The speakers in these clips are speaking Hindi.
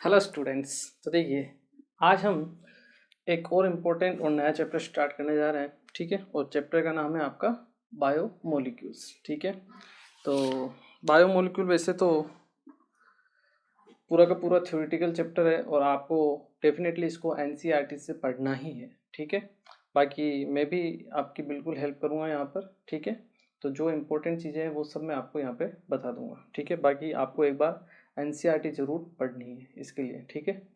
Hello students. तो देखिए, आज हम एक और इम्पोर्टेंट और नया चैप्टर स्टार्ट करने जा रहे हैं। ठीक है, और चैप्टर का नाम है आपका बायोमोलिक्यूल्स। ठीक है, तो बायोमोलिक्यूल वैसे तो पूरा का पूरा थ्योरेटिकल चैप्टर है और आपको डेफिनेटली इसको एनसीईआरटी से पढ़ना ही है। ठीक है, बाकी मैं भी आपकी बिल्कुल हेल्प करूँगा यहाँ पर। ठीक है, तो जो इम्पोर्टेंट चीज़ें हैं वो सब मैं आपको यहाँ पे बता दूंगा। ठीक है, बाकी आपको एक बार एनसीईआरटी जरूर पढ़नी है इसके लिए। ठीक है,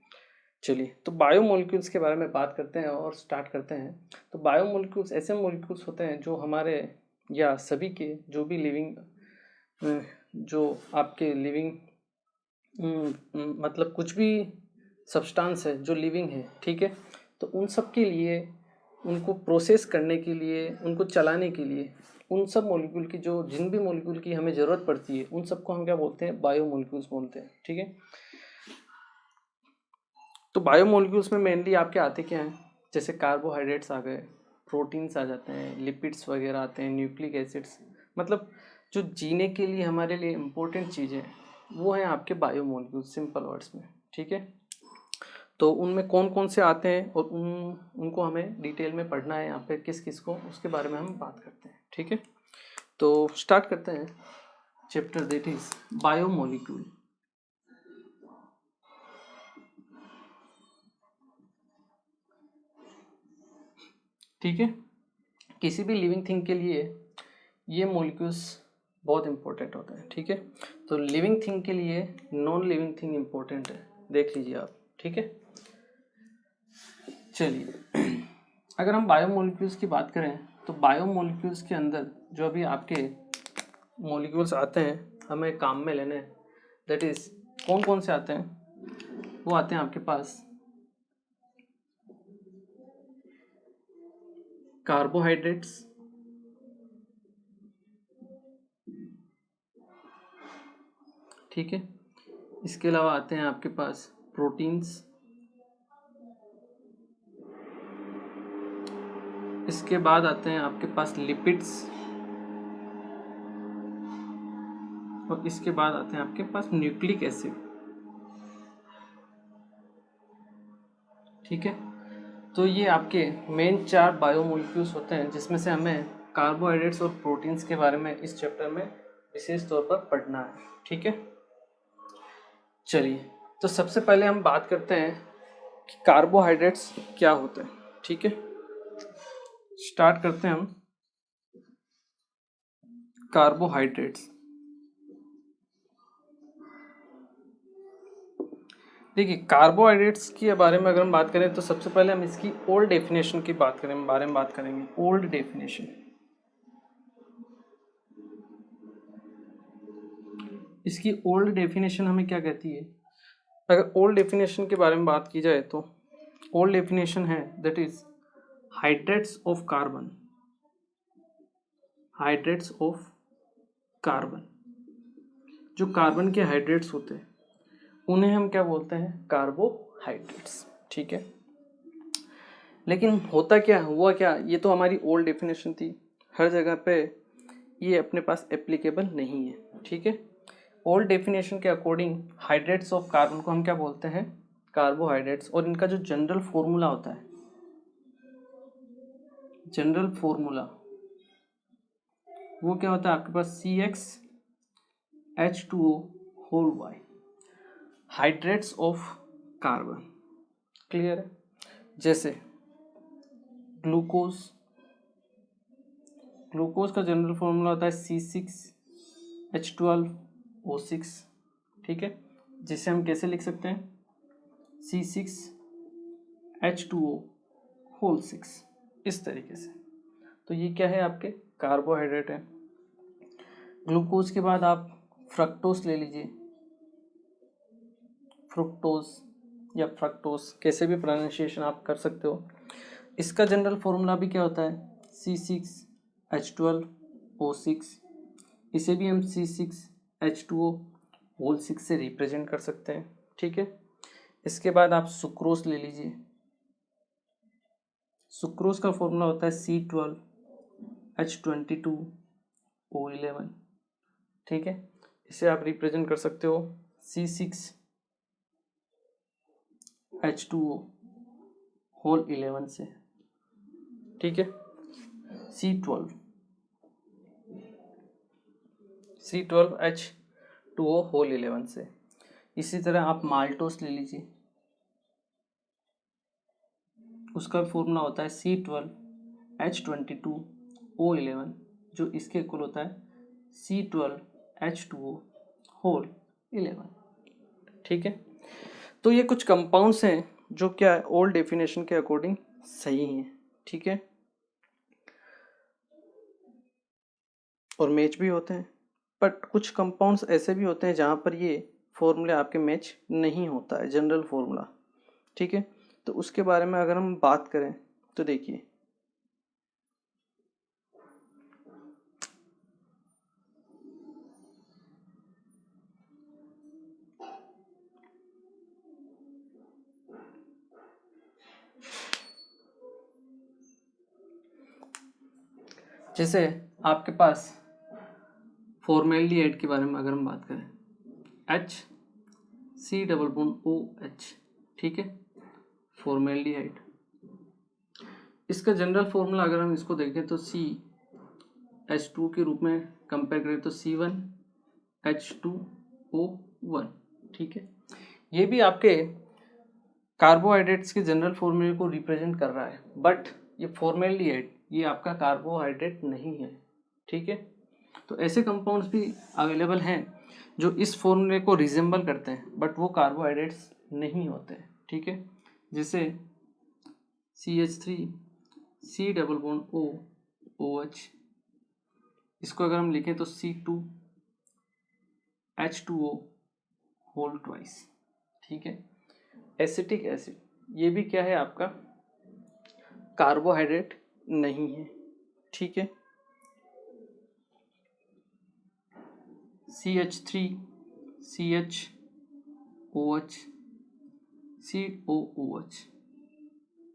चलिए तो बायोमोलिक्यूल्स के बारे में बात करते हैं और स्टार्ट करते हैं। तो बायोमोलिक्यूल्स ऐसे मोलिक्यूल्स होते हैं जो हमारे या सभी के जो भी लिविंग जो आपके लिविंग मतलब कुछ भी सब्सटेंस है जो लिविंग है। ठीक है, तो उन सब के लिए, उनको प्रोसेस करने के लिए, उनको चलाने के लिए, उन सब मॉलिक्यूल की जो जिन भी मॉलिक्यूल की हमें ज़रूरत पड़ती है उन सबको हम क्या बोलते हैं? बायोमोलिक्यूल्स बोलते हैं। ठीक है, तो बायोमोलिक्यूल्स में मेनली आपके आते क्या हैं? जैसे कार्बोहाइड्रेट्स आ गए, प्रोटीन्स आ जाते हैं, लिपिड्स वगैरह आते हैं, न्यूक्लिक एसिड्स, मतलब जो जीने के लिए हमारे लिए इम्पोर्टेंट चीज़ें वो हैं आपके बायोमोलिक्यूल्स, सिंपल वर्ड्स में। ठीक है, तो उनमें कौन कौन से आते हैं और उनको हमें डिटेल में पढ़ना है यहाँ पे किस किस को, उसके बारे में हम बात करते हैं। ठीक है, तो स्टार्ट करते हैं चैप्टर दैट इज बायोमोलिक्यूल। ठीक है, किसी भी लिविंग थिंग के लिए ये मॉलिक्यूल्स बहुत इंपॉर्टेंट होते हैं। ठीक है, तो लिविंग थिंग के लिए नॉन लिविंग थिंग इंपॉर्टेंट है, देख लीजिए आप। ठीक है, चलिए अगर हम बायोमोलिक्यूल्स की बात करें तो बायोमोलिक्यूल्स के अंदर जो अभी आपके मॉलिक्यूल्स आते हैं हमें काम में लेने, दैट इज कौन कौन से आते हैं? वो आते हैं आपके पास कार्बोहाइड्रेट्स, ठीक है, इसके अलावा आते हैं आपके पास प्रोटीन्स, इसके बाद आते हैं आपके पास लिपिड्स, और इसके बाद आते हैं आपके पास न्यूक्लिक एसिड। ठीक है, तो ये आपके मेन 4 बायोमोलिक्यूल्स होते हैं जिसमें से हमें कार्बोहाइड्रेट्स और प्रोटीन्स के बारे में इस चैप्टर में विशेष तौर पर पढ़ना है। ठीक है, चलिए तो सबसे पहले हम बात करते हैं कि कार्बोहाइड्रेट्स क्या होते हैं। ठीक है, स्टार्ट करते हैं हम कार्बोहाइड्रेट्स। देखिए, कार्बोहाइड्रेट्स के बारे में अगर हम बात करें तो सबसे पहले हम इसकी ओल्ड डेफिनेशन की बारे में बात करेंगे। ओल्ड डेफिनेशन, इसकी ओल्ड डेफिनेशन हमें क्या कहती है? अगर ओल्ड डेफिनेशन के बारे में बात की जाए तो ओल्ड डेफिनेशन है that is hydrates of carbon. Hydrates of carbon, जो कार्बन के हाइड्रेट्स होते हैं उन्हें हम क्या बोलते हैं? कार्बोहाइड्रेट्स। ठीक है, लेकिन होता क्या हुआ क्या, ये तो हमारी ओल्ड डेफिनेशन थी, हर जगह पे ये अपने पास एप्लीकेबल नहीं है। ठीक है, ओल्ड डेफिनेशन के अकॉर्डिंग हाइड्रेट्स ऑफ कार्बन को हम क्या बोलते हैं? कार्बोहाइड्रेट्स। और इनका जो जनरल फॉर्मूला होता है, जनरल फॉर्मूला वो क्या होता है आपके पास? CxH2O whole Y, hydrates of carbon. Clear है? जैसे ग्लूकोज, ग्लूकोज का जनरल फॉर्मूला होता है C6H12O6। ठीक है, जिसे हम कैसे लिख सकते हैं? C6H2O होल 6, इस तरीके से। तो ये क्या है? आपके कार्बोहाइड्रेट है। ग्लूकोज के बाद आप फ्रक्टोज ले लीजिए, फ्रुक्टोज या फ्रक्टोज, कैसे भी प्रोनाउंसिएशन आप कर सकते हो। इसका जनरल फॉर्मूला भी क्या होता है? C6H12O6। इसे भी हम C6H2O होल 6 से रिप्रेजेंट कर सकते हैं। ठीक है, इसके बाद आप सुक्रोज ले लीजिए। सुक्रोज का फॉर्मूला होता है C12H22O11। ठीक है, इसे आप रिप्रेजेंट कर सकते हो C6 H2O होल 11 से, ठीक है। C12H2O होल 11 से। इसी तरह आप माल्टोस ले लीजिए, उसका फॉर्मूला होता है C12H22O11, जो इसके इक्वल होता है C12H2O होल 11, ठीक है। तो ये कुछ कंपाउंड्स हैं जो क्या है ओल्ड डेफिनेशन के अकॉर्डिंग सही हैं, ठीक है, और मैच भी होते हैं। बट कुछ कंपाउंड्स ऐसे भी होते हैं जहाँ पर ये फॉर्मूले आपके मैच नहीं होता है, जनरल फॉर्मूला, ठीक है। तो उसके बारे में अगर हम बात करें तो देखिए, जैसे आपके पास फॉर्मेल्डिहाइड के बारे में अगर हम बात करें, HC⋯OH, ठीक है, फॉर्मेल्डिहाइड। इसका जनरल फॉर्मूला अगर हम इसको देखें तो CH2 के रूप में कंपेयर करें तो C1H2O1, ठीक है। ये भी आपके कार्बोहाइड्रेट्स के जनरल फॉर्मूले को रिप्रेजेंट कर रहा है, बट ये फॉर्मेल्डिहाइड ये आपका कार्बोहाइड्रेट नहीं है, ठीक है। तो ऐसे कंपाउंड्स भी अवेलेबल हैं जो इस फॉर्मूले को रिजेंबल करते हैं, बट वो कार्बोहाइड्रेट्स नहीं होते हैं, ठीक है। जैसे CH3C⋯OOH, इसको अगर हम लिखें तो C2H2O होल ट्वाइस, ठीक है। एसिटिक एसिड ये भी क्या है आपका कार्बोहाइड्रेट नहीं है, ठीक है। CH3CHOH COOH,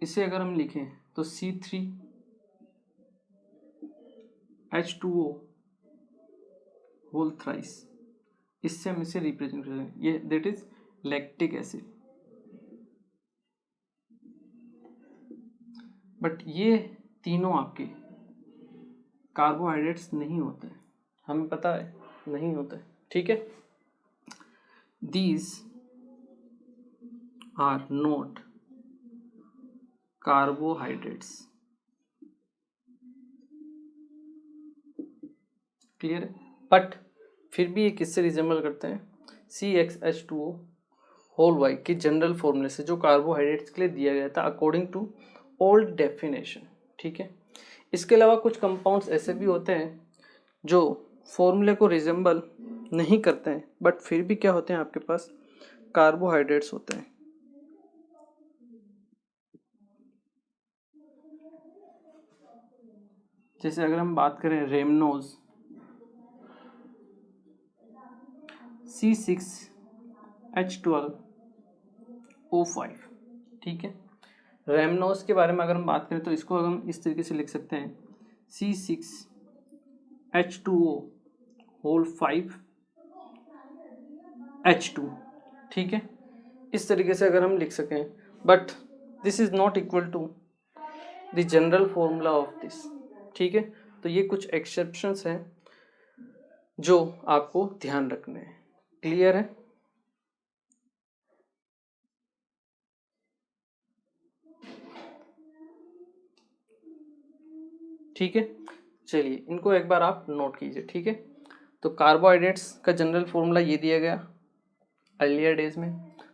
इसे अगर हम लिखें तो C3H2O होल थ्राइस, इससे हम इसे रिप्रेजेंट करें, ये that is lactic acid. But ये तीनों आपके कार्बोहाइड्रेट्स नहीं होते, हमें पता है नहीं होते, ठीक है। These are not carbohydrates, clear है। बट फिर भी ये किससे रिजेंबल करते हैं, CxH2O होल वाई के जनरल फॉर्मूले से, जो कार्बोहाइड्रेट्स के लिए दिया गया था अकॉर्डिंग टू ओल्ड डेफिनेशन, ठीक है। इसके अलावा कुछ कंपाउंड्स ऐसे भी होते हैं जो फॉर्मूले को रिजेंबल नहीं करते हैं, बट फिर भी क्या होते हैं आपके पास कार्बोहाइड्रेट्स होते हैं। जैसे अगर हम बात करें रेमनोज C6H12O5, ठीक है। रेमनोज के बारे में अगर हम बात करें तो इसको हम इस तरीके से लिख सकते हैं C6H2O होल 5H2, ठीक है। इस तरीके से अगर हम लिख सकें, but this is not equal to the general formula of this, ठीक है। तो ये कुछ एक्सेप्शंस हैं जो आपको ध्यान रखने हैं, क्लियर है। ठीक है, चलिए इनको एक बार आप नोट कीजिए, ठीक है। तो कार्बोहाइड्रेट्स का जनरल फॉर्मूला ये दिया गया अर्लियर डेज में,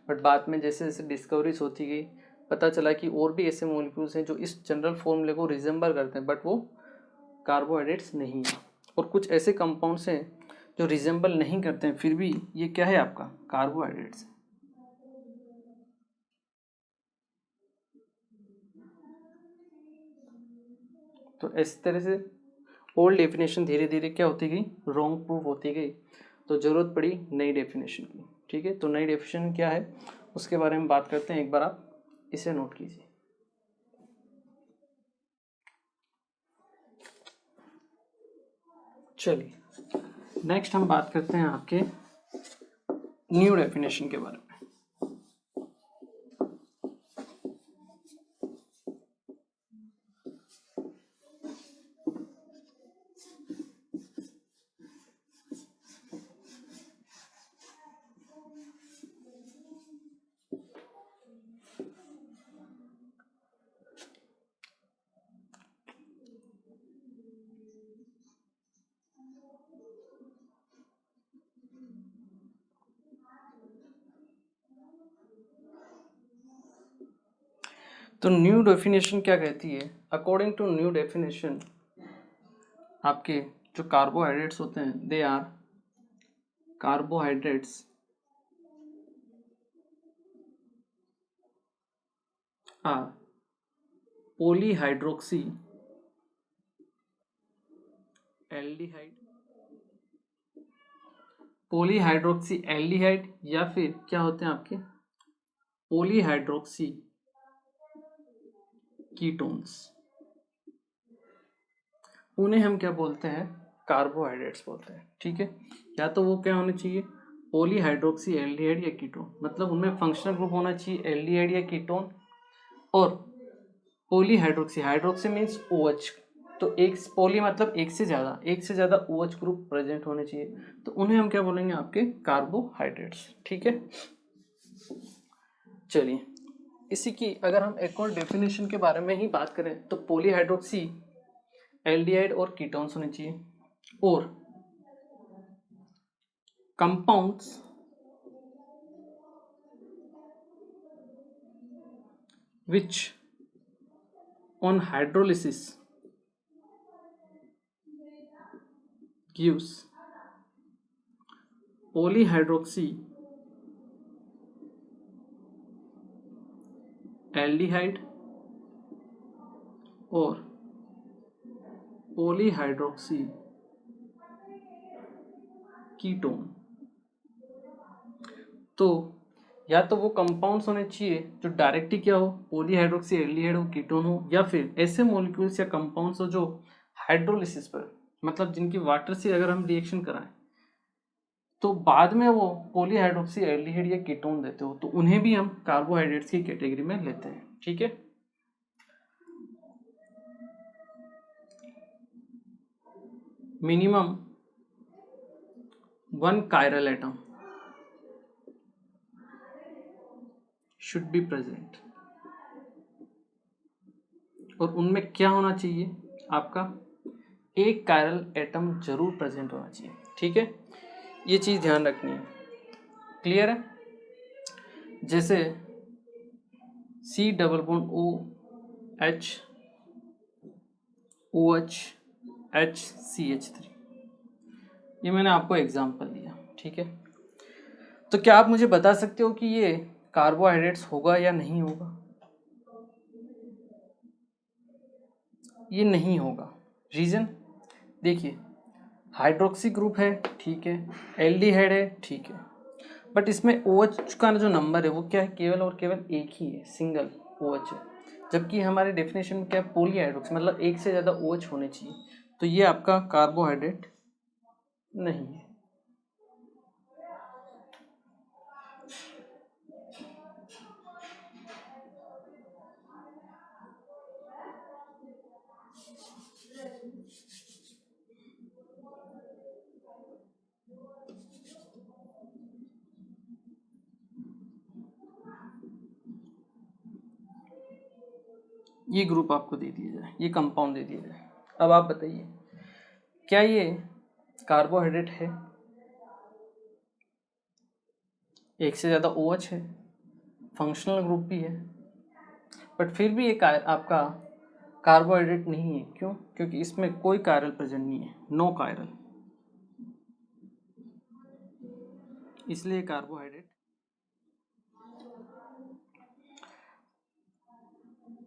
बट बाद में जैसे जैसे डिस्कवरीज होती गई पता चला कि और भी ऐसे मॉलिक्यूल्स हैं जो इस जनरल फॉर्मूले को रिजेंबल करते हैं, बट वो कार्बोहाइड्रेट्स नहीं है। और कुछ ऐसे कंपाउंड्स हैं जो रिजेंबल नहीं करते हैं, फिर भी ये क्या है आपका कार्बोहाइड्रेट्स है। तो इस तरह से ओल्ड डेफिनेशन धीरे धीरे क्या होती गई, रॉन्ग प्रूव होती गई, तो जरूरत पड़ी नई डेफिनेशन की, ठीक है। तो नई डेफिनेशन क्या है उसके बारे में बात करते हैं, एक बार आप इसे नोट कीजिए। चलिए नेक्स्ट हम बात करते हैं आपके न्यू डेफिनेशन के बारे में। तो न्यू डेफिनेशन क्या कहती है? अकॉर्डिंग टू न्यू डेफिनेशन आपके जो कार्बोहाइड्रेट्स होते हैं they are carbohydrates are polyhydroxy aldehyde, polyhydroxy aldehyde या फिर क्या होते हैं आपके पॉलीहाइड्रोक्सी कीटोन्स, उन्हें हम क्या बोलते हैं? कार्बोहाइड्रेट्स बोलते हैं। ठीक है, या तो वो क्या होने चाहिए? पॉलीहाइड्रोक्सी एल्डिहाइड या कीटोन, मतलब उनमें फंक्शनल ग्रुप होना चाहिए एल्डिहाइड या कीटोन, और पॉलीहाइड्रोक्सी, हाइड्रोक्सी मीन्स OH, तो एक पॉली मतलब एक से ज़्यादा OH ग्रुप प्रेजेंट होने चाहिए, तो उन्हें हम क्या बोलेंगे? आपके कार्बोहाइड्रेट्स। ठीक है, चलिए इसी की अगर हम एक और डेफिनेशन के बारे में ही बात करें तो पॉलीहाइड्रोक्सी एल्डिहाइड और कीटोन्स होने चाहिए, और compounds which on hydrolysis gives polyhydroxy aldehyde और polyhydroxy कीटोन। तो या तो वो कंपाउंड्स होने चाहिए जो डायरेक्टली क्या हो? पॉलीहाइड्रोक्सी एल्डिहाइड हो, कीटोन हो, या फिर ऐसे मॉलिक्यूल्स या कंपाउंड्स हो जो हाइड्रोलिसिस पर, मतलब जिनकी वाटर से अगर हम रिएक्शन कराएं तो बाद में वो पॉलीहाइड्रोक्सी एल्डिहाइड या कीटोन देते हो, तो उन्हें भी हम कार्बोहाइड्रेट्स की कैटेगरी में लेते हैं। ठीक है, minimum 1 chiral atom should be present, और उनमें क्या होना चाहिए? आपका एक कायरल एटम जरूर प्रेजेंट होना चाहिए। ठीक है, ये चीज ध्यान रखनी है। क्लियर है? जैसे C double bond OH OH HCH3, ये मैंने आपको एग्जांपल दिया। ठीक है, तो क्या आप मुझे बता सकते हो कि ये कार्बोहाइड्रेट्स होगा या नहीं होगा? ये नहीं होगा। रीजन देखिए, हाइड्रोक्सी ग्रुप है, ठीक है, एल्डिहाइड है, ठीक है, बट इसमें OH का जो नंबर है वो क्या है? केवल और केवल एक ही है, सिंगल OH है, जबकि हमारे डेफिनेशन में क्या है? पॉलीहाइड्रोक्सी, मतलब एक से ज़्यादा OH होने चाहिए, तो ये आपका कार्बोहाइड्रेट नहीं है। ये ग्रुप आपको दे दिया जाए, ये कंपाउंड दे दिया जाए, अब आप बताइए क्या ये कार्बोहाइड्रेट है? एक से ज़्यादा OH है, फंक्शनल ग्रुप भी है, बट फिर भी ये आपका कार्बोहाइड्रेट नहीं है। क्यों? क्योंकि इसमें कोई कायरल प्रेजेंट नहीं है, नो कायरल, इसलिए कार्बोहाइड्रेट।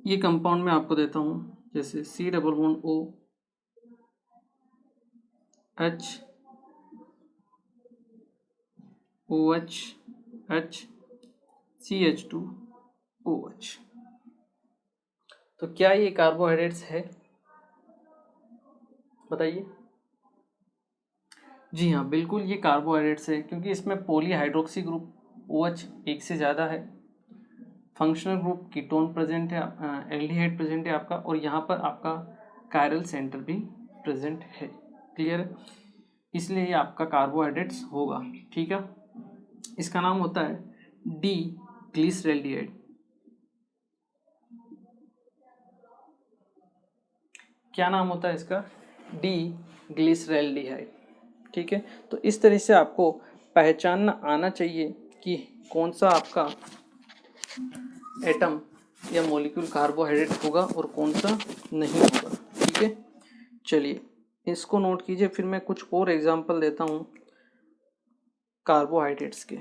ये कंपाउंड मैं आपको देता हूँ, जैसे C double bond OH OH HCH2OH, तो क्या ये कार्बोहाइड्रेट्स है? बताइए। जी हाँ, बिल्कुल ये कार्बोहाइड्रेट्स है, क्योंकि इसमें पॉलीहाइड्रोक्सी ग्रुप OH एक से ज़्यादा है, फंक्शनल ग्रुप कीटोन प्रेजेंट है, एल्डिहाइड प्रेजेंट है आपका, और यहाँ पर आपका कायरल सेंटर भी प्रेजेंट है। क्लियर है? इसलिए ये आपका कार्बोहाइड्रेट्स होगा। ठीक है, इसका नाम होता है डी ग्लिसरैल्डिहाइड। क्या नाम होता है इसका? डी ग्लिसरैल्डिहाइड। ठीक है, तो इस तरह से आपको पहचानना आना चाहिए कि कौन सा आपका एटम या मॉलिक्यूल कार्बोहाइड्रेट होगा और कौन सा नहीं होगा। ठीक है, चलिए इसको नोट कीजिए। फिर मैं कुछ और एग्जांपल देता हूँ कार्बोहाइड्रेट्स के।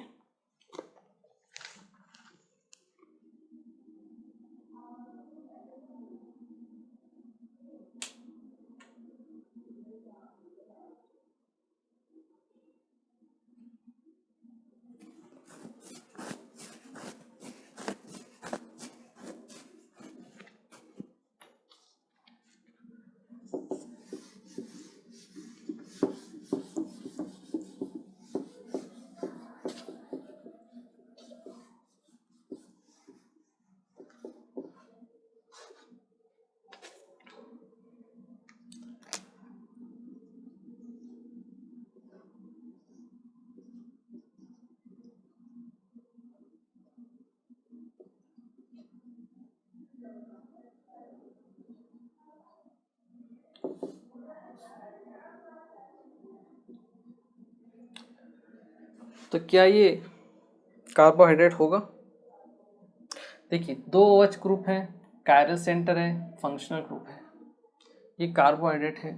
तो क्या ये कार्बोहाइड्रेट होगा? देखिए, दो OH ग्रुप है, कायरल सेंटर है, फंक्शनल ग्रुप है, ये कार्बोहाइड्रेट है।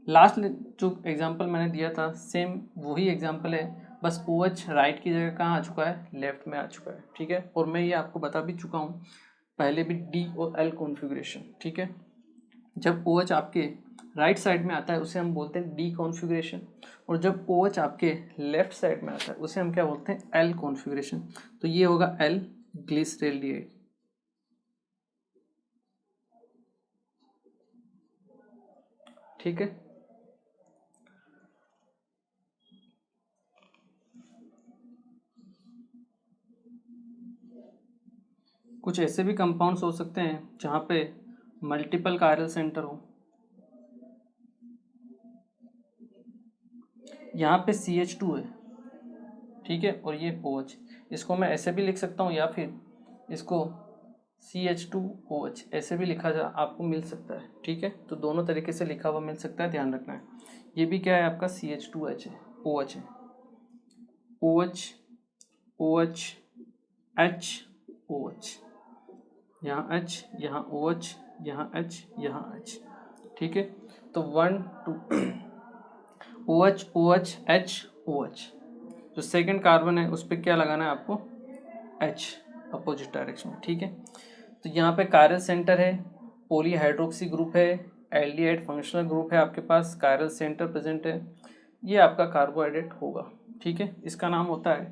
लास्ट जो एग्जांपल मैंने दिया था सेम वही एग्जांपल है, बस OH राइट की जगह कहाँ आ चुका है, लेफ्ट में आ चुका है। ठीक है, और मैं ये आपको बता भी चुका हूँ पहले भी, D और L कॉन्फ़िगरेशन। ठीक है, जब OH आपके राइट साइड में आता है उसे हम बोलते हैं D कॉन्फ़िगरेशन, और जब OH आपके लेफ्ट साइड में आता है उसे हम क्या बोलते हैं, L कॉन्फ़िगरेशन। तो ये होगा L ग्लिसरॉल्डिएट। ठीक है, कुछ ऐसे भी कंपाउंड्स हो सकते हैं जहाँ पे मल्टीपल कायरल सेंटर हो। यहाँ पे CH2 है, ठीक है, और ये OH। इसको मैं ऐसे भी लिख सकता हूँ या फिर इसको CH2OH ऐसे भी लिखा जा आपको मिल सकता है। ठीक है, तो दोनों तरीके से लिखा हुआ मिल सकता है, ध्यान रखना है। ये भी क्या है आपका, CH2H है, OH है, OH OH H OH, यहाँ H, यहाँ OH, यहाँ H, यहाँ H। ठीक है, तो 1 2 OH OH H OH। जो सेकंड कार्बन है उस पर क्या लगाना है आपको, H अपोजिट डायरेक्शन में। ठीक है, तो यहाँ पे कायरल सेंटर है, पॉलीहाइड्रोक्सी ग्रुप है, एल्डिहाइड फंक्शनल ग्रुप है आपके पास, कायरल सेंटर प्रेजेंट है, ये आपका कार्बोहाइड्रेट होगा। ठीक है, इसका नाम होता है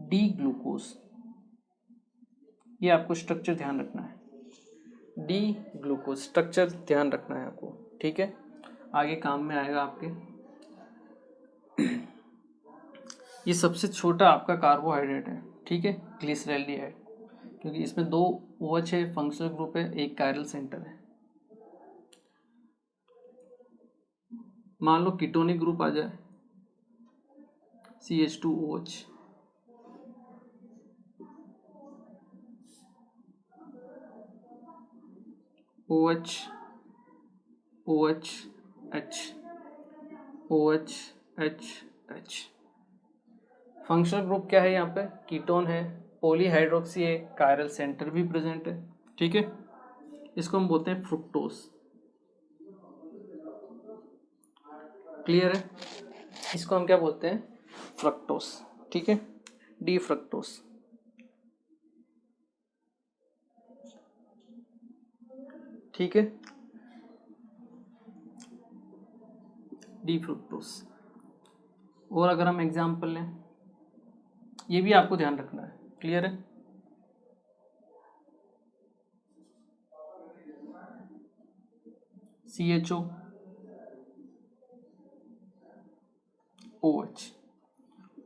डी ग्लूकोज। ये आपको स्ट्रक्चर ध्यान रखना है, डी ग्लूकोज स्ट्रक्चर ध्यान रखना है आपको। ठीक है, आगे काम में आएगा आपके। ये सबसे छोटा आपका कार्बोहाइड्रेट है। ठीक है, ग्लिसरॉल्डिहाइड, क्योंकि इसमें 2 OH है, फंक्शनल ग्रुप है, एक कायरल सेंटर है। मान लो कीटोनिक ग्रुप आ जाए, CH2OH, OH OH H OH H H। Functional group क्या है, यहाँ पे कीटोन है, पॉलीहाइड्रोक्सी है, कायरल सेंटर भी प्रेजेंट है। ठीक है, इसको हम बोलते हैं फ्रुक्टोज। क्लियर है, इसको हम क्या बोलते हैं, फ्रक्टोज। ठीक है, डी फ्रक्टोज। ठीक है, डी फ्रुक्टोज। और अगर हम एग्जाम्पल लें, ये भी आपको ध्यान रखना है। क्लियर है, CHO OH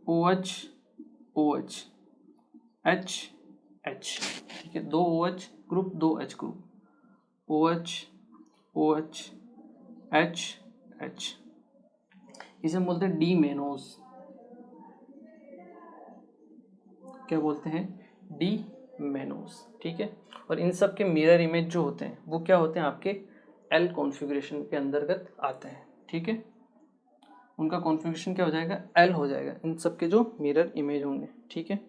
OH OH H H। ठीक है, 2 OH group, 2 H group, OH OH H H। इसे हम बोलते हैं डी मेनोज। क्या बोलते हैं, डी मेनोज। ठीक है, और इन सब के मिरर इमेज जो होते हैं वो क्या होते हैं, आपके एल कॉन्फ़िगरेशन के अंतर्गत आते हैं। ठीक है, उनका कॉन्फ़िगरेशन क्या हो जाएगा, एल हो जाएगा, इन सब के जो मिरर इमेज होंगे। ठीक है,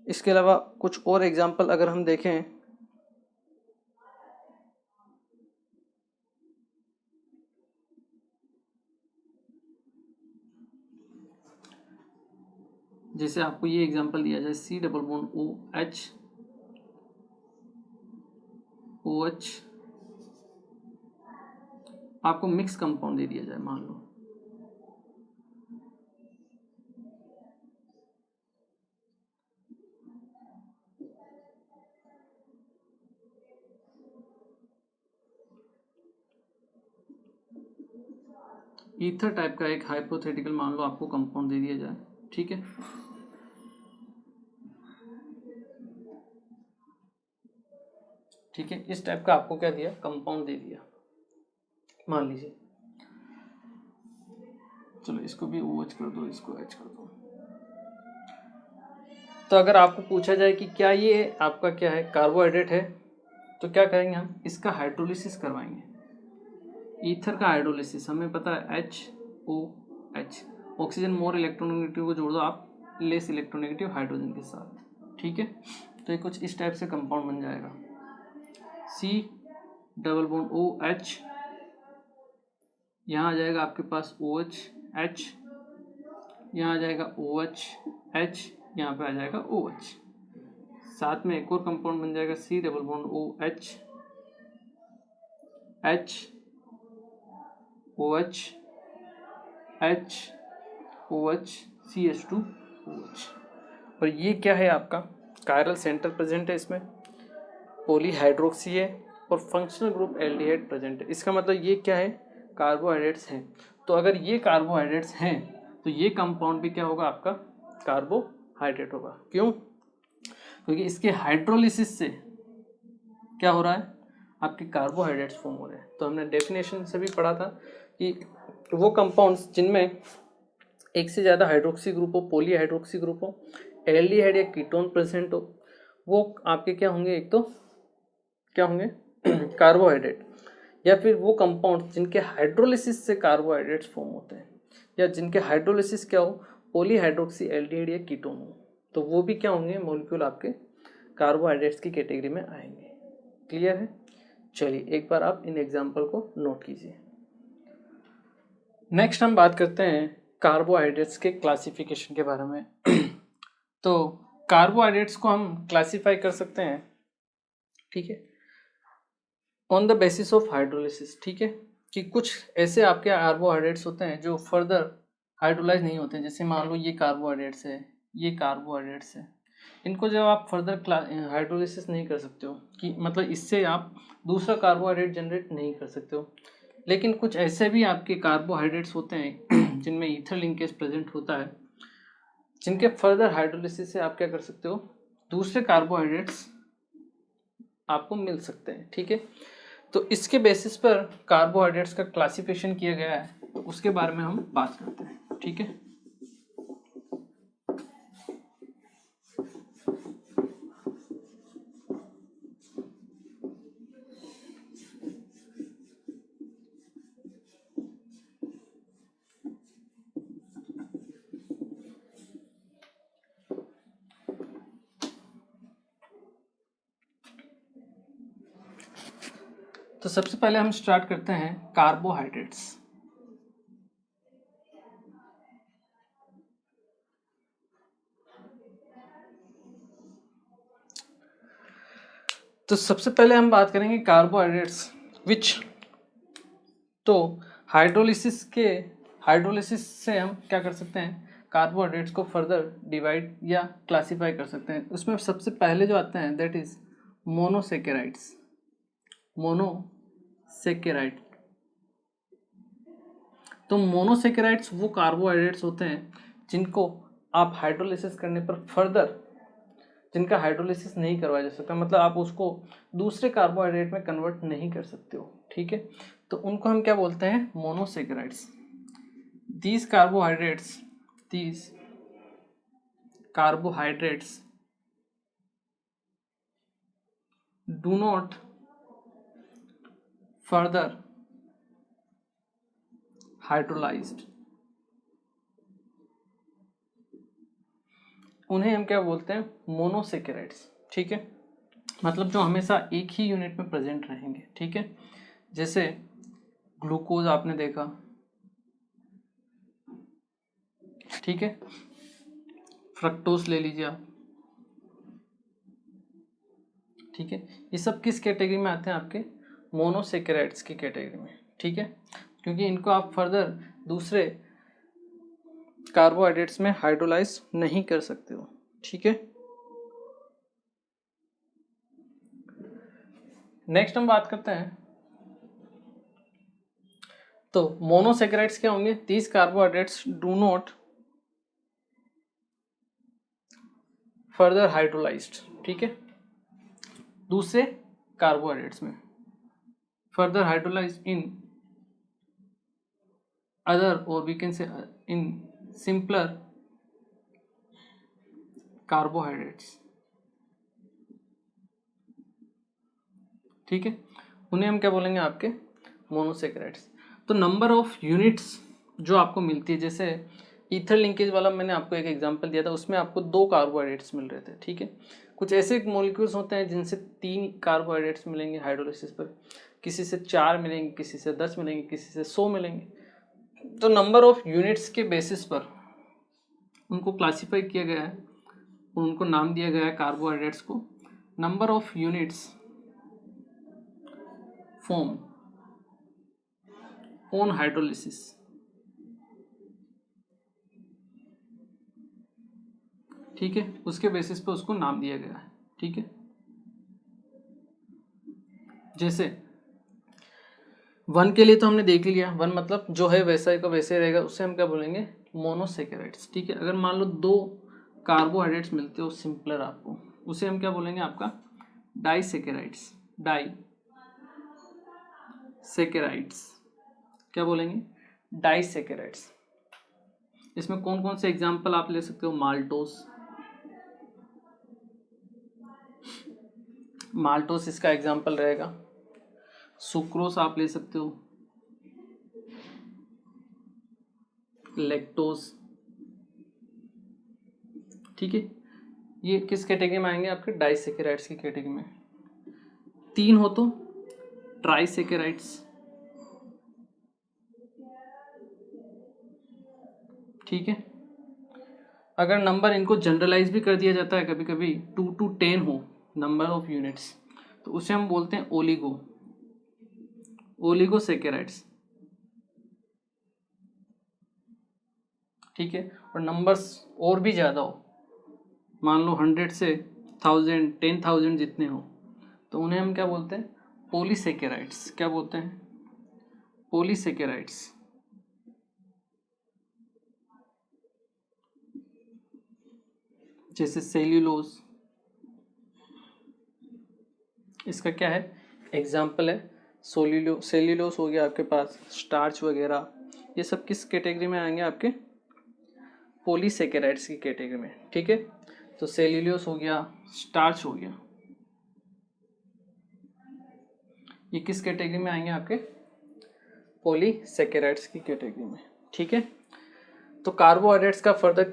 इसके अलावा कुछ और एग्जांपल अगर हम देखें जैसे आपको ये एग्जांपल दिया जाए C डबल बॉन्ड OH आपको मिक्स कंपाउंड दे दिया जाए, मान लो ईथर टाइप का एक हाइपोथेटिकल मान लो आपको कंपाउंड दे दिया जाए, ठीक है। ठीक है, इस टाइप का आपको क्या दिया, कंपाउंड दे दिया, मान लीजिए। चलो इसको भी OH कर दो, इसको H कर दो। तो अगर आपको पूछा जाए कि क्या ये आपका क्या है, कार्बोहाइड्रेट है, तो क्या करेंगे हम, इसका हाइड्रोलिसिस करवाएंगे। ईथर का हाइड्रोलिसिस हमें पता है HOH, ऑक्सीजन मोर इलेक्ट्रोनेगेटिव को जोड़ दो आप लेस इलेक्ट्रोनेगेटिव हाइड्रोजन के साथ, ठीक है। तो ये कुछ इस टाइप से कंपाउंड बन जाएगा, C डबल बॉन्ड OH, यहाँ आ जाएगा आपके पास OH H, यहाँ आ जाएगा OH H, यहाँ पे आ जाएगा OH, साथ में एक और कंपाउंड बन जाएगा C double bond OH H OH H OH CH2OH। और ये क्या है आपका, कायरल सेंटर प्रेजेंट है इसमें, पॉलीहाइड्रोक्सी है और फंक्शनल ग्रुप एल्डिहाइड प्रेजेंट है। इसका मतलब ये क्या है, कार्बोहाइड्रेट्स हैं। तो अगर ये कार्बोहाइड्रेट्स हैं तो ये कंपाउंड भी क्या होगा, आपका कार्बोहाइड्रेट होगा। क्यों, क्योंकि इसके हाइड्रोलिसिस से क्या हो रहा है, आपके कार्बोहाइड्रेट्स फॉर्म हो रहे हैं। तो हमने डेफिनेशन से भी पढ़ा था कि वो कंपाउंड्स जिनमें एक से ज़्यादा हाइड्रोक्सी ग्रुप हो, पॉलीहाइड्रोक्सी ग्रुप हो, एल्डिहाइड या कीटोन प्रेजेंट हो, वो आपके क्या होंगे, एक तो क्या होंगे कार्बोहाइड्रेट, या फिर वो कंपाउंड जिनके हाइड्रोलिसिस से कार्बोहाइड्रेट्स फॉर्म होते हैं, या जिनके हाइड्रोलिसिस क्या हो, पॉलीहाइड्रोक्सी एल्डिहाइड या कीटोन हो, तो वो भी क्या होंगे, मॉलिक्यूल आपके कार्बोहाइड्रेट्स की कैटेगरी में आएंगे। क्लियर है। चलिए एक बार आप इन एग्जाम्पल को नोट कीजिए। नेक्स्ट हम बात करते हैं कार्बोहाइड्रेट्स के क्लासिफिकेशन के बारे में। तो कार्बोहाइड्रेट्स को हम क्लासीफाई कर सकते हैं, ठीक है, on the basis of hydrolysis, ठीक है, कि कुछ ऐसे आपके कार्बोहाइड्रेट्स होते हैं जो फर्दर हाइड्रोलाइज नहीं होते हैं। जैसे मान लो ये कार्बोहाइड्रेट्स है, ये कार्बोहाइड्रेट्स है, इनको जब आप फर्दर हाइड्रोलिसिस नहीं कर सकते हो, कि मतलब इससे आप दूसरा कार्बोहाइड्रेट जनरेट नहीं कर सकते हो। लेकिन कुछ ऐसे भी आपके कार्बोहाइड्रेट्स होते हैं जिनमें ईथर लिंकेज प्रेजेंट होता है, जिनके फर्दर हाइड्रोलिसिस से आप क्या कर सकते हो, दूसरे कार्बोहाइड्रेट्स आपको मिल सकते हैं, ठीक है। तो इसके बेसिस पर कार्बोहाइड्रेट्स का क्लासिफिकेशन किया गया है, तो उसके बारे में हम बात करते हैं, ठीक है। तो सबसे पहले हम स्टार्ट करते हैं कार्बोहाइड्रेट्स। तो सबसे पहले हम बात करेंगे कार्बोहाइड्रेट्स विच, तो हाइड्रोलिसिस से हम क्या कर सकते हैं, कार्बोहाइड्रेट्स को फर्दर डिवाइड या क्लासीफाई कर सकते हैं। उसमें सबसे पहले जो आते हैं दैट इज मोनोसेकेराइड्स। मोनोसेकेराइड, तो मोनोसेकेराइड्स वो कार्बोहाइड्रेट्स होते हैं जिनको आप हाइड्रोलिसिस करने पर फर्दर, जिनका हाइड्रोलिसिस नहीं करवाया जा सकता, मतलब आप उसको दूसरे कार्बोहाइड्रेट में कन्वर्ट नहीं कर सकते हो, ठीक है। तो उनको हम क्या बोलते हैं, monosaccharides. these carbohydrates do not further hydrolyzed, उन्हें हम क्या बोलते हैं, मोनोसेकेराइड्स, ठीक है। मतलब जो हमेशा एक ही यूनिट में प्रेजेंट रहेंगे, ठीक है। जैसे ग्लूकोज आपने देखा, ठीक है, फ्रक्टोज ले लीजिए आप, ठीक है। ये सब किस कैटेगरी में आते हैं? आपके मोनोसेकेराइड्स की कैटेगरी में, ठीक है, क्योंकि इनको आप फर्दर दूसरे कार्बोहाइड्रेट्स में हाइड्रोलाइज नहीं कर सकते हो, ठीक है। नेक्स्ट हम बात करते हैं, तो मोनोसेकेराइड्स क्या होंगे? These carbohydrates do not further hydrolysed, ठीक है, दूसरे कार्बोहाइड्रेट्स में फर्दर हाइड्रोलाइज इन अदर, और we can say in simpler carbohydrates, ठीक है, उन्हें हम क्या बोलेंगे? आपके मोनोसेकेराइड्स। तो नंबर ऑफ यूनिट्स जो आपको मिलती है, जैसे ईथर लिंकेज वाला मैंने आपको एक एग्जांपल दिया था, उसमें आपको 2 कार्बोहाइड्रेट्स मिल रहे थे, ठीक है। कुछ ऐसे मॉलिक्यूल्स होते हैं जिनसे 3 कार्बोहाइड्रेट्स मिलेंगे हाइड्रोलाइसिस पर, किसी से 4 मिलेंगे, किसी से 10 मिलेंगे, किसी से 100 मिलेंगे। तो नंबर ऑफ यूनिट्स के बेसिस पर उनको क्लासीफाई किया गया है, उनको नाम दिया गया है कार्बोहाइड्रेट्स को। Number of units form on hydrolysis, ठीक है, उसके बेसिस पे उसको नाम दिया गया है, ठीक है। जैसे 1 के लिए तो हमने देख लिया, 1 मतलब जो है वैसा का वैसे रहेगा, उससे हम क्या बोलेंगे? मोनोसेकेराइड्स, ठीक है। अगर मान लो 2 कार्बोहाइड्रेट्स मिलते हो सिंपलर आपको, उसे हम क्या बोलेंगे? आपका डाइसेकेराइड्स, डाइसेकेराइड्स, क्या बोलेंगे? डाइसेकेराइड्स। इसमें कौन कौन से एग्जाम्पल आप ले सकते हो? माल्टोस, माल्टोस इसका एग्जाम्पल रहेगा। सुक्रोस आप ले सकते हो, लैक्टोज, ठीक है। ये किस कैटेगरी में आएंगे? आपके डाइसेकेराइड्स की कैटेगरी में। 3 हो तो ट्राइसेकेराइड्स, ठीक है। अगर नंबर इनको जनरलाइज भी कर दिया जाता है कभी कभी, 2 to 10 हो नंबर ऑफ यूनिट्स, तो उसे हम बोलते हैं ओलिगोसेकेराइड्स, ठीक है। और नंबर्स और भी ज़्यादा हो, मान लो 100 से 1000 10,000 जितने हो, तो उन्हें हम क्या बोलते हैं? पॉलीसेकेराइड्स। क्या बोलते हैं? पॉलीसेकेराइड्स। जैसे सेल्यूलोज, इसका क्या है? एग्जाम्पल है। सेल्यूलोज हो गया आपके पास, स्टार्च वगैरह, ये सब किस कैटेगरी में आएंगे? आपके पॉलीसेकेराइड्स की कैटेगरी में, ठीक है। तो सेल्यूलोज हो गया, स्टार्च हो गया, ये किस कैटेगरी में आएंगे? आपके पॉलीसेकेराइड्स की कैटेगरी में, ठीक है। तो कार्बोहाइड्रेट्स का फर्दर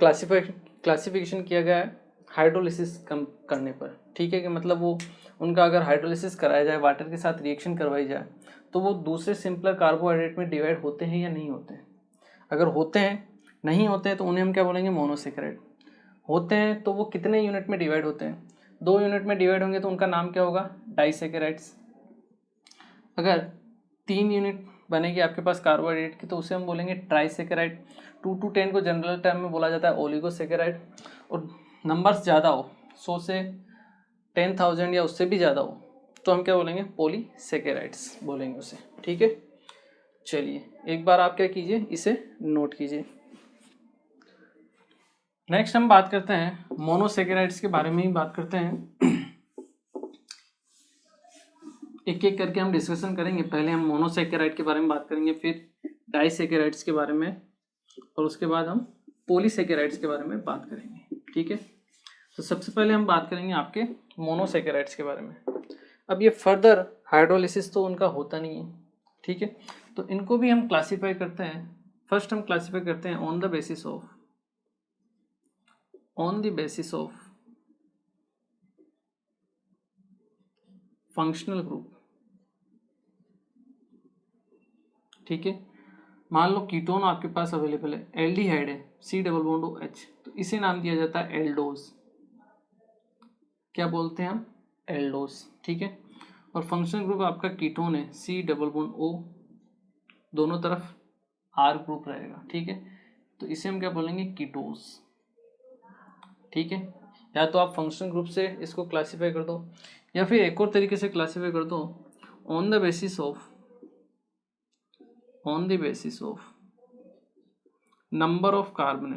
क्लासिफिकेशन किया गया है हाइड्रोलिसिस कम करने पर, ठीक है, कि मतलब वो उनका अगर हाइड्रोलिसिस कराया जाए, वाटर के साथ रिएक्शन करवाई जाए, तो वो दूसरे सिंपलर कार्बोहाइड्रेट में डिवाइड होते हैं या नहीं होते हैं। अगर होते हैं, नहीं होते हैं, तो उन्हें हम क्या बोलेंगे? मोनोसेकेराइड। होते हैं तो वो कितने यूनिट में डिवाइड होते हैं? 2 यूनिट में डिवाइड होंगे तो उनका नाम क्या होगा? डाइसेकेराइड्स। अगर 3 यूनिट बनेगी आपके पास कार्बोहाइड्रेट की, तो उसे हम बोलेंगे ट्राइसेकेराइड। 2 to 10 को जनरल टर्म में बोला जाता है ओलिगोसेकेराइड। और नंबर्स ज़्यादा हो, 100 से 10,000 या उससे भी ज़्यादा हो, तो हम क्या बोलेंगे? पॉलीसेकेराइड्स बोलेंगे उसे, ठीक है। चलिए एक बार आप क्या कीजिए, इसे नोट कीजिए। नेक्स्ट हम बात करते हैं मोनोसेकेराइड्स के बारे में ही बात करते हैं। एक एक करके हम डिस्कशन करेंगे। पहले हम मोनोसेकेराइड के बारे में बात करेंगे, फिर डाइसेकेराइड्स के बारे में, और उसके बाद हम पॉलीसेकेराइड्स के बारे में बात करेंगे, ठीक है। तो सबसे पहले हम बात करेंगे आपके मोनोसेकेराइड्स के बारे में। अब ये फर्दर हाइड्रोलिसिस तो उनका होता नहीं है, ठीक है, तो इनको भी हम क्लासीफाई करते हैं। फर्स्ट हम क्लासीफाई करते हैं on the basis of functional group, ठीक है। मान लो कीटोन आपके पास अवेलेबल है, एल्डिहाइड है, C+H, तो इसे नाम दिया जाता है एल्डोज। क्या बोलते हैं हम? एल्डोज। ठीक है। और फंक्शनल ग्रुप आपका कीटोन है, C+O, दोनों तरफ R ग्रुप रहेगा। ठीक है, तो इसे हम क्या बोलेंगे? कीटोस। ठीक है, या तो आप फंक्शनल ग्रुप से इसको क्लासीफाई कर दो, या फिर एक और तरीके से क्लासीफाई कर दो, on the basis of number of carbon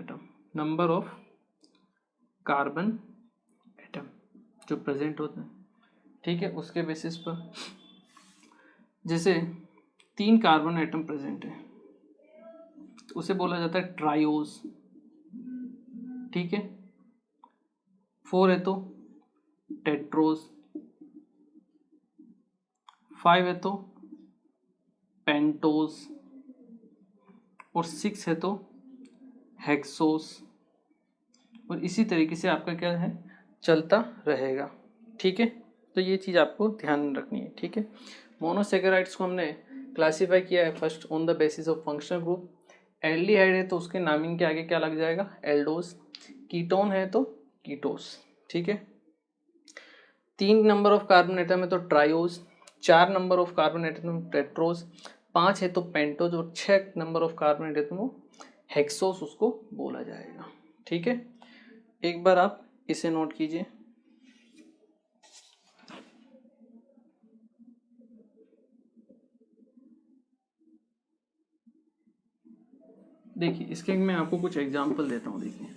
atom जो प्रेजेंट होते हैं। ठीक है, उसके बेसिस पर जैसे 3 कार्बन एटम प्रेजेंट है तो उसे बोला जाता है ट्रायोज। ठीक है, 4 है तो टेट्रोज, 5 है तो पेंटोज, और 6 है तो हेक्सोस, और इसी तरीके से आपका क्या है, चलता रहेगा। ठीक है, तो ये चीज़ आपको ध्यान रखनी है। ठीक है, मोनोसेकेराइड्स को हमने क्लासीफाई किया है first on the basis of functional group. Aldehyde है तो उसके नामिंग के आगे क्या लग जाएगा? एल्डोज। कीटोन है तो कीटोस। ठीक है, 3 नंबर ऑफ कार्बन एटम है तो triose, 4 number of carbon atom tetrose, 5 है तो पेंटोज, और 6 नंबर ऑफ कार्बन एटम वो हेक्सोस उसको बोला जाएगा। ठीक है, एक बार आप इसे नोट कीजिए। देखिए, इसके मैं आपको कुछ एग्जांपल देता हूँ। देखिए,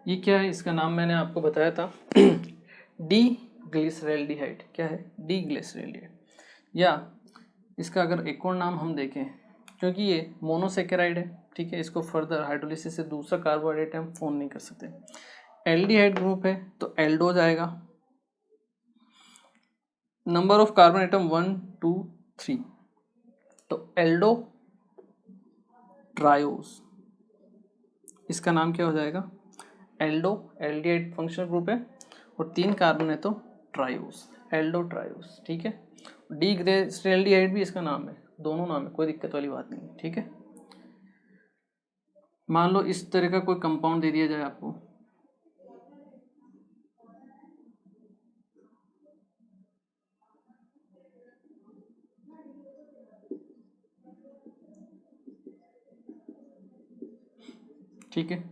ये क्या है? इसका नाम मैंने आपको बताया था डी ग्लिसरैल्डिहाइड। क्या है? डी ग्लिसरैल्डिहाइड। या इसका अगर एक और नाम हम देखें, क्योंकि ये मोनोसेकेराइड है, ठीक है, इसको फर्दर हाइड्रोलिसिस से दूसरा कार्बोहाइड्रेट हम फॉर्म नहीं कर सकते। एल्डिहाइड ग्रुप है तो एल्डोज आएगा। नंबर ऑफ कार्बन एटम 1 2 3 तो एल्डो ट्रायोज, इसका नाम क्या हो जाएगा? एल्डो। एल्डिहाइड फंक्शनल ग्रुप है और 3 कार्बन है तो ट्रायोज, एल्डो ट्रायोज। ठीक है, डी ग्लिसरैल्डिहाइड भी इसका नाम है, दोनों नाम है, कोई दिक्कत वाली बात नहीं है। ठीक है, मान लो इस तरह का कोई कंपाउंड दे दिया जाए आपको, ठीक है,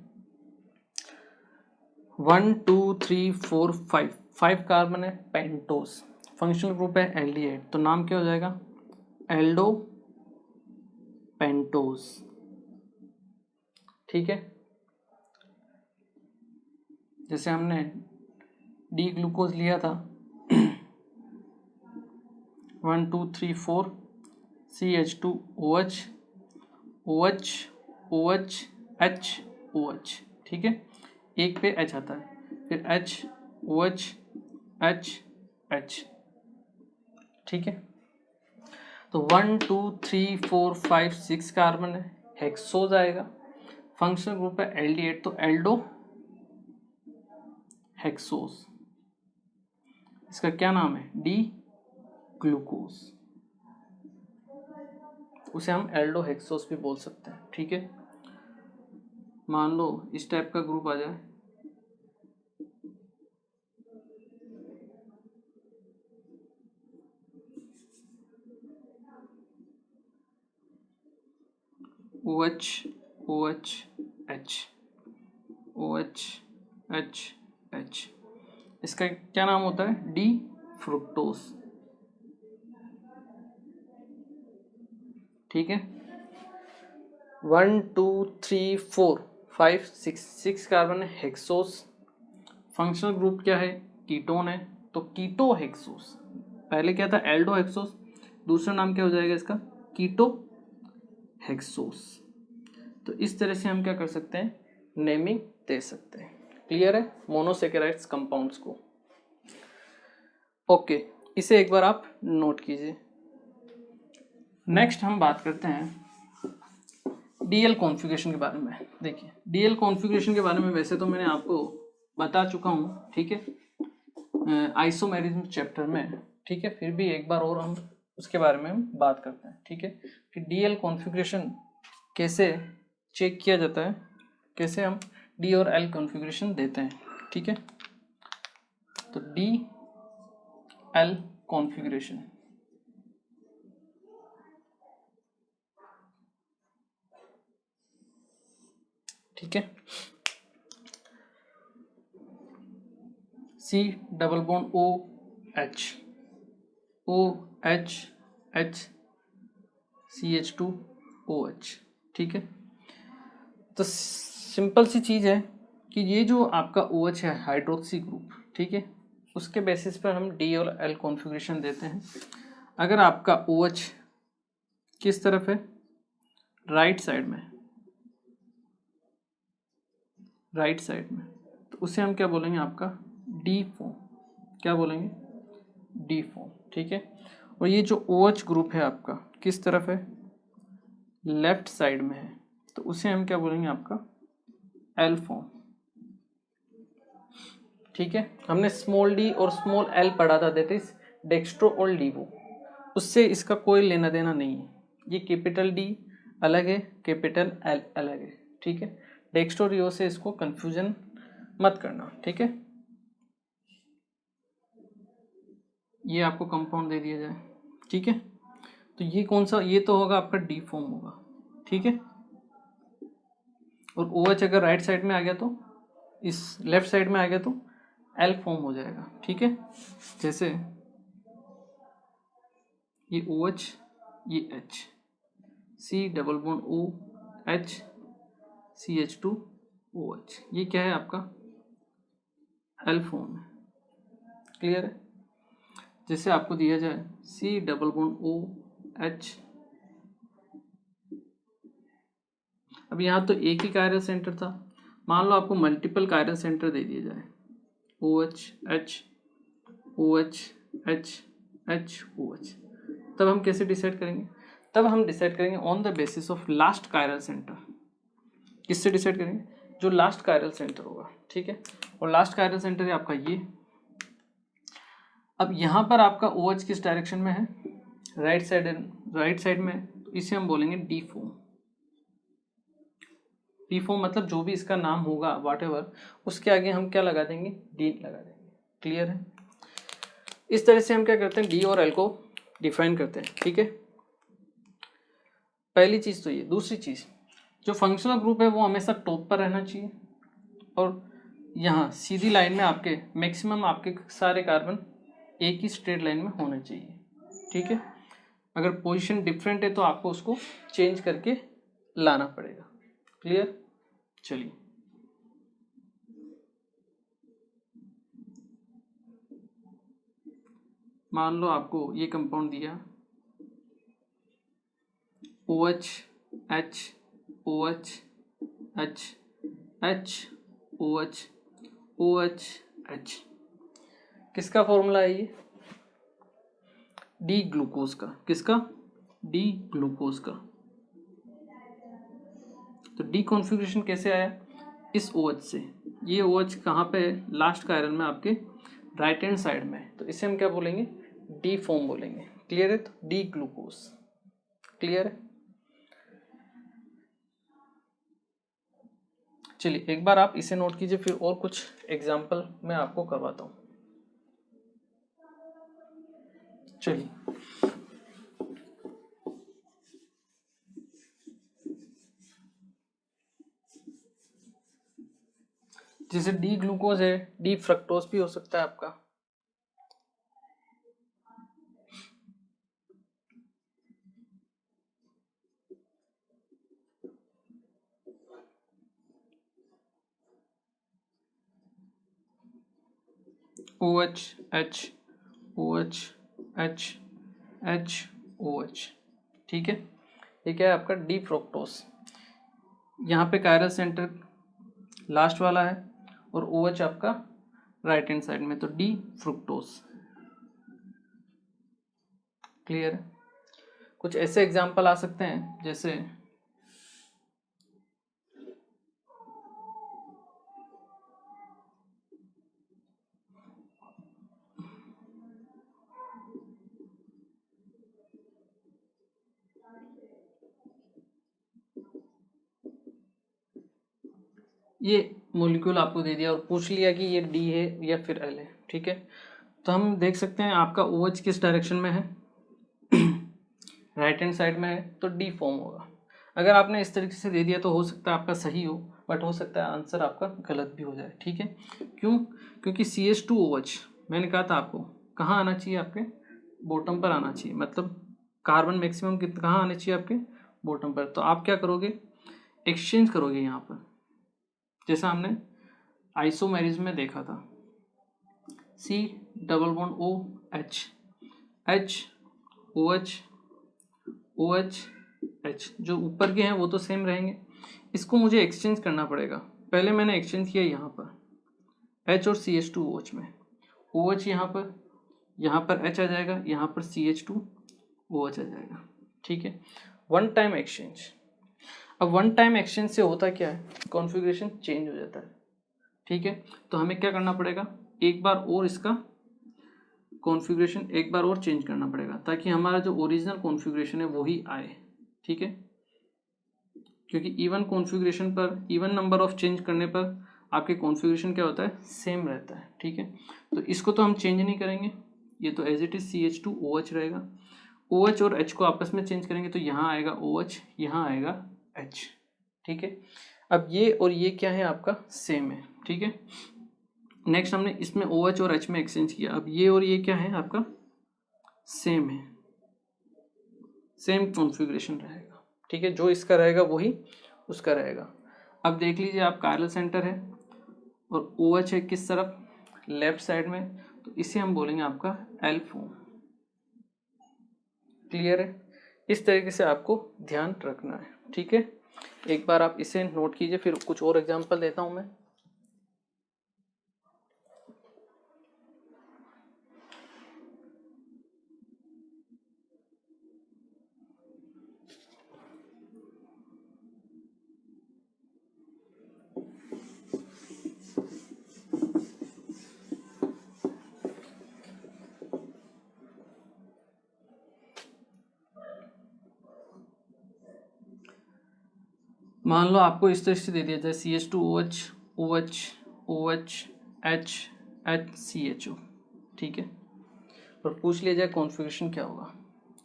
1 2 3 4 5 कार्बन है, पेंटोस, फंक्शनल ग्रुप है एल्डिहाइड, तो नाम क्या हो जाएगा? Aldo pentose. ठीक है, जैसे हमने डी ग्लूकोज लिया था 1 2 3 4 CH2OH OH OH H OH। ठीक है, एक पे H आता है, फिर H OH H H। ठीक है, तो 1 2 3 4 5 6 कार्बन है, हेक्सोज आएगा। फंक्शनल ग्रुप है एल्डिहाइड तो एल्डो हेक्सोज, इसका क्या नाम है? डी ग्लूकोज, उसे हम एल्डो हेक्सोस भी बोल सकते हैं। ठीक है, मान लो इस टाइप का ग्रुप आ जाए, OH OH H OH H H, इसका क्या नाम होता है? D fructose. ठीक है, 1 2 3 4 5 6 कार्बन है, हेक्सोस। फंक्शनल ग्रुप क्या है? कीटोन है तो कीटो हेक्सोस। पहले क्या था? एल्डो हेक्सोस, दूसरा नाम क्या हो जाएगा इसका? कीटो हेक्सोस। तो इस तरह से हम क्या कर सकते हैं? नेमिंग दे सकते हैं। क्लियर है मोनोसेकेराइड्स कंपाउंड्स को। ओके, इसे एक बार आप नोट कीजिए। नेक्स्ट हम बात करते हैं डीएल कॉन्फ़िगरेशन के बारे में। देखिए डीएल कॉन्फ़िगरेशन के बारे में वैसे तो मैंने आपको बता चुका हूँ, ठीक है, आइसोमेरिज्म चैप्टर में, ठीक है, फिर भी एक बार और हम उसके बारे में हम बात करते हैं, ठीक है, कि डीएल कॉन्फ़िगरेशन कैसे चेक किया जाता है, कैसे हम डी और एल कॉन्फ़िगरेशन देते हैं, ठीक है। तो डी एल कॉन्फ़िगरेशन, ठीक है, C double bond O H, O H H CH2OH, ठीक है। तो सिंपल सी चीज़ है कि ये जो आपका OH है हाइड्रोक्सी ग्रुप, ठीक है, उसके बेसिस पर हम डी और एल कॉन्फ़िगरेशन देते हैं। अगर आपका OH किस तरफ है, राइट साइड में, राइट साइड में, तो उसे हम क्या बोलेंगे, आपका डी फॉर्म, क्या बोलेंगे, डी फॉर्म, ठीक है। और ये जो OH ग्रुप है आपका किस तरफ है, लेफ्ट साइड में है, तो उसे हम क्या बोलेंगे, आपका एल फॉर्म, ठीक है। हमने स्मॉल डी और स्मॉल एल पढ़ा था, दैट इज डेक्स्ट्रो और लीवो, उससे इसका कोई लेना देना नहीं है। ये कैपिटल डी अलग है, कैपिटल एल अलग है, ठीक है। डेक्स्ट्रो रियो से इसको कंफ्यूजन मत करना, ठीक है। ये आपको कंपाउंड दे दिया जाए, ठीक है। तो ये कौन सा, ये तो होगा आपका डी फॉर्म होगा, ठीक है। और OH अगर राइट साइड में आ गया तो, इस लेफ्ट साइड में आ गया तो एल फॉर्म हो जाएगा, ठीक है। जैसे ये OH, ये H, C double bond O H CH2OH, ये क्या है आपका एल फॉर्म है, क्लियर है। जैसे आपको दिया जाए C double bond O H, अब यहाँ तो एक ही कायरल सेंटर था, मान लो आपको मल्टीपल कायरल सेंटर दे दिया जाए, OH H OH H H OH, तब हम कैसे डिसाइड करेंगे, तब हम डिसाइड करेंगे on the basis of last chiral centre. किससे डिसाइड करेंगे, जो लास्ट कायरल सेंटर होगा, ठीक है। और लास्ट कायरल सेंटर है आपका ये। अब यहाँ पर आपका OH किस डायरेक्शन में है, राइट साइड में, तो इसे हम बोलेंगे डी फॉर्म। डी फॉर्म मतलब जो भी इसका नाम होगा व्हाटएवर, उसके आगे हम क्या लगा देंगे, डी लगा देंगे, क्लियर है। इस तरह से हम क्या करते हैं, डी और एल को डिफाइन करते हैं, ठीक है। पहली चीज तो ये। दूसरी चीज, जो फंक्शनल ग्रुप है वो हमेशा टॉप पर रहना चाहिए, और यहाँ सीधी लाइन में आपके मैक्सिमम आपके सारे कार्बन एक ही स्ट्रेट लाइन में होने चाहिए, ठीक है। अगर पोजीशन डिफरेंट है तो आपको उसको चेंज करके लाना पड़ेगा, क्लियर। चलिए मान लो आपको ये कंपाउंड दिया OH H OH H H OH OH H, किसका फॉर्मूला है ये, डी ग्लूकोज का। किसका, डी ग्लूकोज का। तो डी कॉन्फ़िगरेशन कैसे आया, इस OH से। ये OH कहाँ पे है, लास्ट का आयरन में आपके राइट हैंड साइड में, तो इसे हम क्या बोलेंगे, डी फॉर्म बोलेंगे, क्लियर है। तो डी ग्लूकोज, क्लियर है। चलिए एक बार आप इसे नोट कीजिए, फिर और कुछ एग्जाम्पल मैं आपको करवाता हूँ। चलिए जैसे डी ग्लूकोज है, डी फ्रक्टोज भी हो सकता है आपका, OH H OH H H OH, ठीक है। ये क्या है आपका डी फ्रक्टोज। यहाँ पे कायरल सेंटर लास्ट वाला है और OH आपका राइट हैंड साइड में, तो डी फ्रुक्टोज, क्लियर है? कुछ ऐसे एग्जाम्पल आ सकते हैं जैसे ये मोलिक्यूल आपको दे दिया और पूछ लिया कि ये डी है या फिर एल है, ठीक है। तो हम देख सकते हैं आपका OH किस डायरेक्शन में है, राइट हैंड साइड में है, तो डी फॉर्म होगा। अगर आपने इस तरीके से दे दिया तो हो सकता है आपका सही हो, बट हो सकता है आंसर आपका गलत भी हो जाए, ठीक है। क्यों? क्योंकि CH2OH मैंने कहा था आपको कहाँ आना चाहिए, आपके बॉटम पर आना चाहिए, मतलब कार्बन मैक्सिमम कितना कहाँ आने चाहिए, आपके बॉटम पर। तो आप क्या करोगे, एक्सचेंज करोगे यहाँ पर, जैसा हमने आइसोमेरिज्म में देखा था, C double bond OH, OH OH H, जो ऊपर के हैं वो तो सेम रहेंगे, इसको मुझे एक्सचेंज करना पड़ेगा। पहले मैंने एक्सचेंज किया यहाँ पर H और CH2OH में, OH यहाँ पर H आ जाएगा, यहाँ पर CH2OH आ जाएगा, ठीक है। One time exchange. अब वन टाइम एक्सचेंज से होता क्या है, कॉन्फ़िगरेशन चेंज हो जाता है, ठीक है। तो हमें क्या करना पड़ेगा, एक बार और इसका कॉन्फ़िगरेशन एक बार और चेंज करना पड़ेगा, ताकि हमारा जो ओरिजिनल कॉन्फ़िगरेशन है वही आए, ठीक है। क्योंकि इवन कॉन्फ़िगरेशन पर, इवन नंबर ऑफ चेंज करने पर आपके कॉन्फ़िगरेशन क्या होता है, सेम रहता है, ठीक है। तो इसको तो हम चेंज नहीं करेंगे, ये तो एज इट इज CH2OH रहेगा। OH और H को आपस में चेंज करेंगे तो यहाँ आएगा OH, यहाँ आएगा H, ठीक है। अब ये और ये क्या है, आपका सेम है, ठीक है। नेक्स्ट हमने इसमें OH और H में एक्सचेंज किया, अब ये और ये क्या है, आपका सेम है, सेम कॉन्फ़िगरेशन रहेगा, ठीक है। जो इसका रहेगा वही उसका रहेगा। अब देख लीजिए, आप कायरल सेंटर है और OH है किस तरफ, लेफ्ट साइड में, तो इसे हम बोलेंगे आपका एल्फो, क्लियर है। इस तरीके से आपको ध्यान रखना है, ठीक है। एक बार आप इसे नोट कीजिए, फिर कुछ और एग्जांपल देता हूं मैं। मान लो आपको इस तरह से दे दिया जाए CH2OH OH OH H H CHO, ठीक है, और पूछ लिया जाए कॉन्फ़िगरेशन क्या होगा।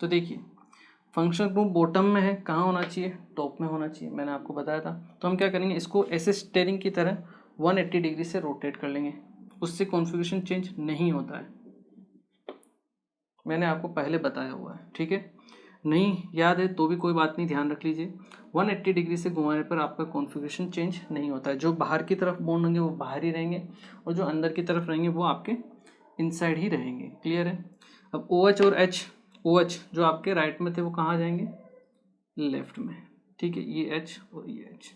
तो देखिए, फंक्शन ग्रुप बॉटम में है, कहाँ होना चाहिए, टॉप में होना चाहिए, मैंने आपको बताया था। तो हम क्या करेंगे, इसको ऐसे स्टेयरिंग की तरह 180 डिग्री से रोटेट कर लेंगे, उससे कॉन्फ़िगरेशन चेंज नहीं होता है, मैंने आपको पहले बताया हुआ है, ठीक है। नहीं याद है तो भी कोई बात नहीं, ध्यान रख लीजिए, 180 डिग्री से घुमाने पर आपका कॉन्फ़िगरेशन चेंज नहीं होता है। जो बाहर की तरफ बॉन्ड होंगे वो बाहर ही रहेंगे, और जो अंदर की तरफ रहेंगे वो आपके इनसाइड ही रहेंगे, क्लियर है। अब OH और H, OH जो आपके राइट में थे वो कहाँ जाएंगे, लेफ्ट में, ठीक है, ये H और ये H।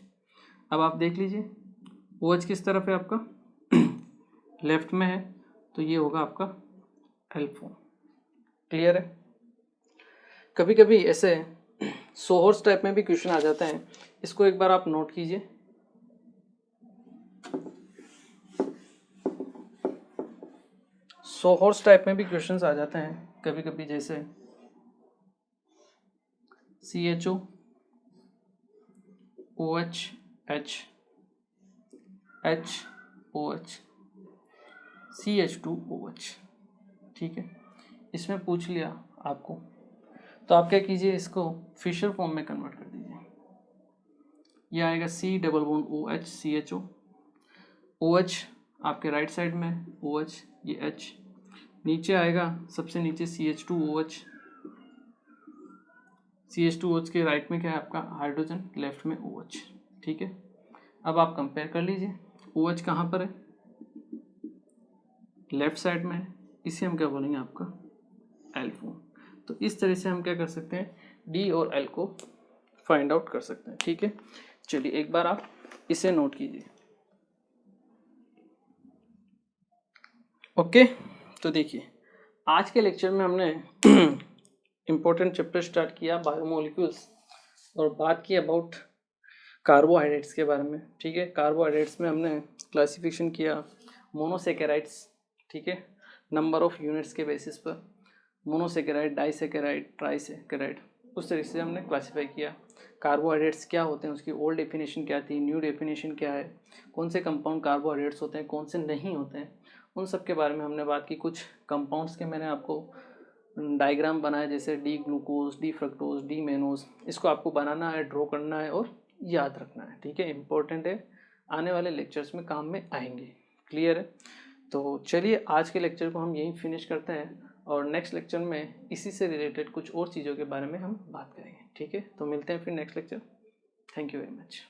अब आप देख लीजिए, OH किस तरफ है, आपका लेफ्ट में है, तो ये होगा आपका एल्फो, क्लियर है। कभी कभी ऐसे सोहर्स टाइप में भी क्वेश्चन आ जाते हैं, इसको एक बार आप नोट कीजिए। सोहर्स टाइप में भी क्वेश्चंस आ जाते हैं कभी कभी, जैसे CHO OH H H OH CH2OH, ठीक है। इसमें पूछ लिया आपको, तो आप क्या कीजिए, इसको फिशर फॉर्म में कन्वर्ट कर दीजिए। ये आएगा C double bond OH CHO, OH आपके राइट साइड में, OH ये H, नीचे आएगा सबसे नीचे CH2OH, CH2OH के राइट में क्या है आपका हाइड्रोजन, लेफ्ट में OH, ठीक है। अब आप कंपेयर कर लीजिए, OH कहाँ पर है, लेफ्ट साइड में है, इसे हम क्या बोलेंगे, आपका एल्फो। तो इस तरह से हम क्या कर सकते हैं, D और L को फाइंड आउट कर सकते हैं, ठीक है। चलिए एक बार आप इसे नोट कीजिए, ओके। तो देखिए, आज के लेक्चर में हमने इम्पोर्टेंट चैप्टर स्टार्ट किया बायोमोलिक्यूल्स और बात की अबाउट कार्बोहाइड्रेट्स के बारे में। ठीक है, कार्बोहाइड्रेट्स में हमने क्लासिफिकेशन किया मोनोसेकेराइड्स, ठीक है, नंबर ऑफ यूनिट्स के बेसिस पर, मोनोसेकेराइड, डाइसेकेराइड, ट्राइसेकेराइड, उस तरीके से हमने क्लासीफाई किया। कार्बोहाइड्रेट्स क्या होते हैं, उसकी ओल्ड डेफिनेशन क्या थी, न्यू डेफिनेशन क्या है, कौन से कंपाउंड कार्बोहाइड्रेट्स होते हैं, कौन से नहीं होते हैं, उन सब के बारे में हमने बात की। कुछ कंपाउंड्स के मैंने आपको डायग्राम बनाया, जैसे D glucose, D fructose, D mannose. इसको आपको बनाना है, ड्रॉ करना है और याद रखना है। ठीक है, इंपॉर्टेंट है, आने वाले लेक्चर्स में काम में आएंगे। क्लियर है? तो चलिए आज के लेक्चर को हम यहीं फिनिश करते हैं और नेक्स्ट लेक्चर में इसी से रिलेटेड कुछ और चीज़ों के बारे में हम बात करेंगे। ठीक है, तो मिलते हैं फिर next lecture. Thank you very much.